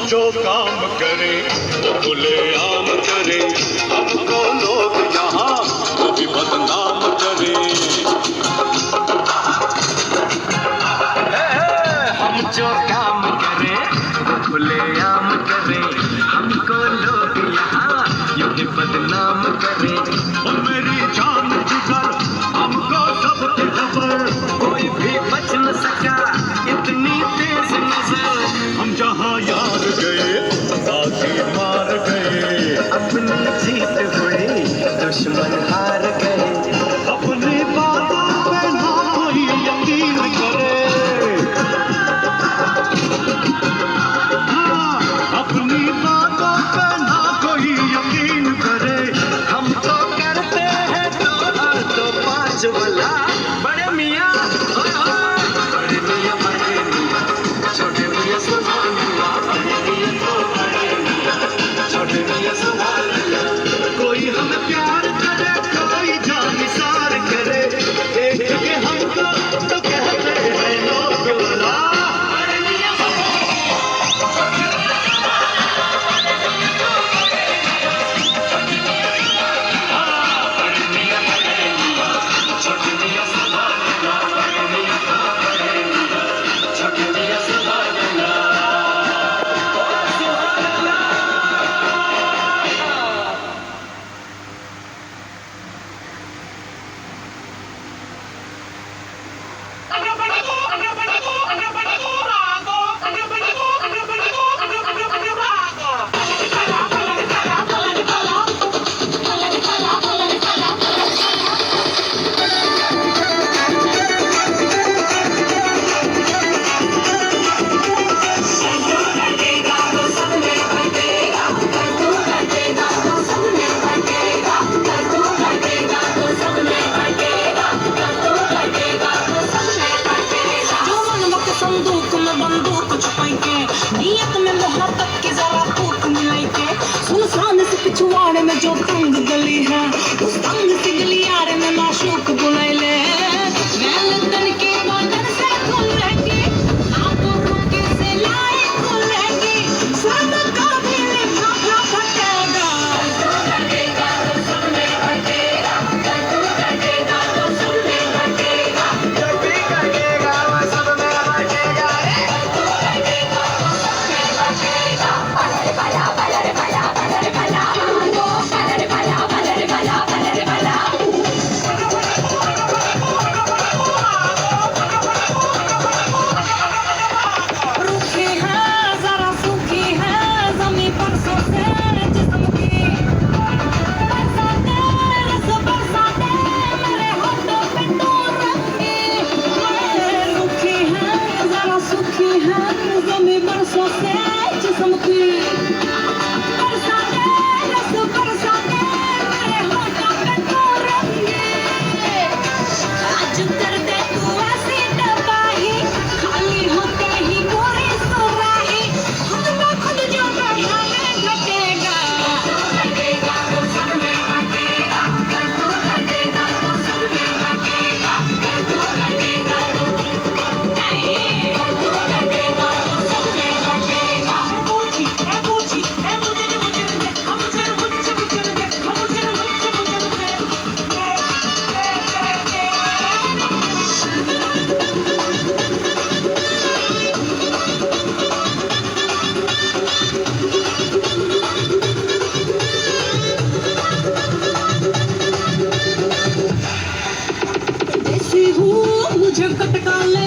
जो काम करें वो खुलेआम करें, हमको लोग यहाँ कभी बदनाम करें। हम जो काम करें वो खुलेआम करें, हमको लोग यहाँ यूं ही बदनाम करें। और मेरी जान जिगर हमको सबकी खबर, कोई भी बच न सका इतनी तेज नजर। हम जहाँ यार गए बाकी मार गए, अपनी जीत हुई दुश्मन हार गए। अपनी बातों पे ना कोई यकीन करे, हाँ, अपनी बातों पे ना कोई यकीन करे। हम तो करते हैं तो हर तो पाँच वाला बड़े मियाँ, बड़े मियाँ बड़े मियाँ, छोटे मियाँ संभाल मियाँ, बड़े मियाँ तो बड़े मियाँ, छोटे मियाँ संभाल मियाँ। कोई हमें प्यार करे कोई जानिसार करे, देख के हमको तो कहते हैं लोग भला। छोटे मियाँ संभाल मियाँ, बड़े मियाँ तो बड़े मियाँ, छोटे मियाँ संभाल मियाँ। संदूक में बंदूक छुपाएंगे, नियत में मोहब्बत की जरा फूक मिलाएंगे। सुनसान से पिछवाड़े में जो तंग गली है, उस तंग सी गलियारे में माशूक बुलाए ले। वैल तन के बदन से खुलेंगे, आंखों के से लाए खुलेंगे, सब का भी लिखा फटेगा। फटेगा तो सब में फटेगा, फटेगा तो सब में फटेगा, जब भी कटेगा वो सब में फटेगा रे। रूखी है जरा सूखी है ज़मीं बरसों से जिस्म की, बरसाते रस बरसाते मेरे होठों पे तो रंगी। रूखी है जरा सूखी है ज़मीं बरसों से जिस्म की, बरसाते रस बरसाते मेरे होठों पे तो रंगी। आज कर दे तू ऐसी तबाही, खाली होते ही पूरी सुराही, खुद ब खुद जो बढ़ाने घटेगा। घटेगा तो सब में घटेगा, घटेगा तो सब में घटेगा, घटेगा तो नहीं, घटेगा तो सब में घटेगा। पूछी है पूछी है मुझे मुझे हम मुझे मुझे मुझे हम मुझे मुझे देसी हूँ मुझे कटका ले,